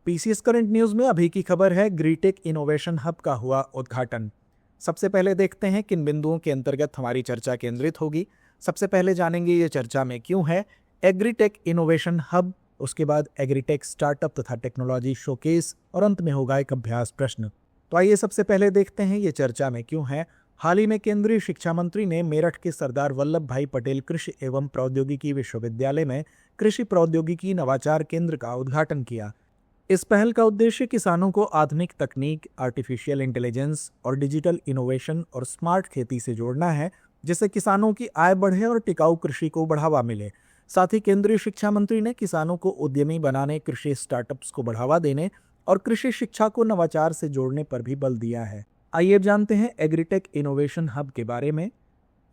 PCS current news में अभी की खबर है, ग्रीटेक इनोवेशन हब का हुआ उद्घाटन। सबसे पहले देखते हैं किन बिंदुओं के अंतर्गत हमारी चर्चा केंद्रित होगी। सबसे पहले जानेंगे ये चर्चा में क्यों है एग्रीटेक इनोवेशन हब, उसके बाद एग्रीटेक स्टार्टअप तथा टेक्नोलॉजी शोकेस और अंत में होगा एक अभ्यास प्रश्न। तो आइए सबसे पहले देखते हैं ये चर्चा में क्यों है। हाल ही में केंद्रीय शिक्षा मंत्री ने मेरठ के सरदार वल्लभ भाई पटेल कृषि एवं प्रौद्योगिकी विश्वविद्यालय में कृषि प्रौद्योगिकी नवाचार केंद्र का उद्घाटन किया। इस पहल का उद्देश्य किसानों को आधुनिक तकनीक, आर्टिफिशियल इंटेलिजेंस और डिजिटल इनोवेशन और स्मार्ट खेती से जोड़ना है, जिससे किसानों की आय बढ़े और टिकाऊ कृषि को बढ़ावा मिले। साथ ही केंद्रीय शिक्षा मंत्री ने किसानों को उद्यमी बनाने, कृषि स्टार्टअप्स को बढ़ावा देने और कृषि शिक्षा को नवाचार से जोड़ने पर भी बल दिया है। आइए जानते हैं एग्रीटेक इनोवेशन हब के बारे में।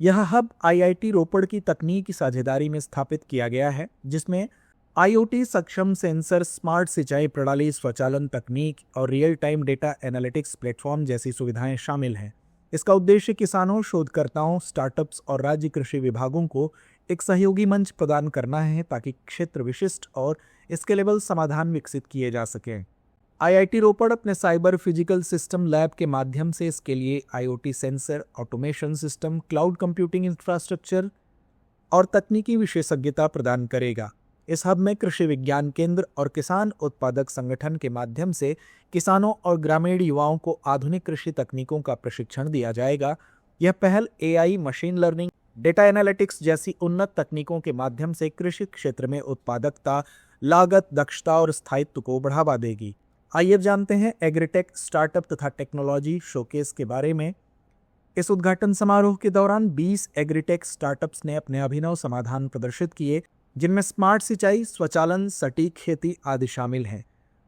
यह हब आईआईटी रोपड़ की तकनीकी साझेदारी में स्थापित किया गया है, जिसमें आईओटी सक्षम सेंसर, स्मार्ट सिंचाई प्रणाली, स्वचालन तकनीक और real time data analytics platform जैसी सुविधाएं शामिल हैं। इसका उद्देश्य किसानों, शोधकर्ताओं, स्टार्टअप्स और राज्य कृषि विभागों को एक सहयोगी मंच प्रदान करना है, ताकि क्षेत्र विशिष्ट और स्केलेबल समाधान विकसित किए जा सकें। आईआईटी रोपड़ अपने साइबर फिजिकल सिस्टम लैब के माध्यम से इसके लिए IoT sensor, automation system, cloud computing infrastructure और तकनीकी विशेषज्ञता प्रदान करेगा। इस हब में कृषि विज्ञान केंद्र और किसान उत्पादक संगठन के माध्यम से किसानों और ग्रामीण युवाओं को आधुनिक कृषि तकनीकों का प्रशिक्षण दिया जाएगा। यह पहल AI, machine learning, data analytics जैसी उन्नत तकनीकों के माध्यम से कृषि क्षेत्र में उत्पादकता, लागत, दक्षता और स्थायित्व को बढ़ावा देगी। आइए अब जानते हैं एग्रीटेक स्टार्टअप तथा टेक्नोलॉजी शोकेस के बारे में। इस उद्घाटन समारोह के दौरान 20 एग्रीटेक स्टार्टअप्स ने अपने अभिनव समाधान प्रदर्शित किए, जिनमें स्मार्ट सिंचाई, स्वचालन, सटीक खेती आदि शामिल हैं।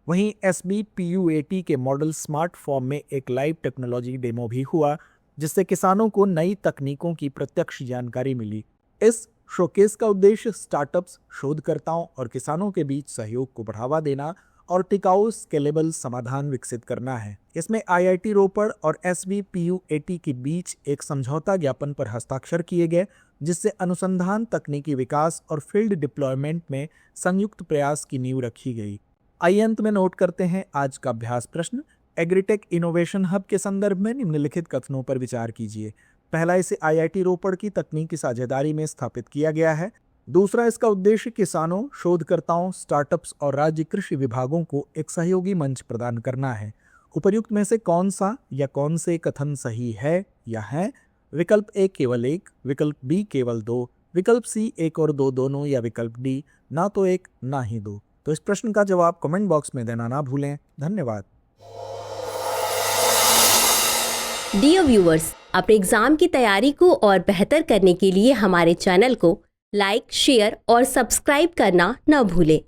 वहीं SBPUAT के मॉडल स्मार्ट फॉर्म में एक लाइव टेक्नोलॉजी डेमो भी हुआ, जिससे किसानों को नई तकनीकों की प्रत्यक्ष जानकारी मिली। इस शोकेस का उद्देश्य स्टार्टअप्स, शोधकर्ताओं और किसानों के बीच सहयोग को बढ़ावा देना और टिकाऊ स्केलेबल समाधान विकसित करना है। इसमें आईआईटी रोपड़ और SBPUAT के बीच एक समझौता ज्ञापन पर हस्ताक्षर किए गए, जिससे अनुसंधान, तकनीकी विकास और फील्ड डिप्लॉयमेंट में संयुक्त प्रयास की नींव रखी गई। आइए अंत में नोट करते हैं आज का अभ्यास प्रश्न। एग्रीटेक इनोवेशन हब के संदर्भ में निम्नलिखित कथनों पर विचार कीजिए। पहला, इसे आईआईटी रोपड़ की तकनीकी साझेदारी में स्थापित किया गया है। दूसरा, इसका उद्देश्य किसानों, शोधकर्ताओं, स्टार्टअप्स और राज्य कृषि विभागों को एक सहयोगी मंच प्रदान करना है। उपर्युक्त में से कौन सा या कौन से कथन सही है या है? विकल्प ए केवल एक, विकल्प बी केवल दो, विकल्प सी एक और दो दोनों, या विकल्प डी ना तो एक ना ही दो। तो इस प्रश्न का जवाब कमेंट बॉक्स में देना ना भूलें। धन्यवाद। डियर व्यूअर्स, अपने एग्जाम की तैयारी को और बेहतर करने के लिए हमारे चैनल को लाइक, शेयर और सब्सक्राइब करना न भूलें।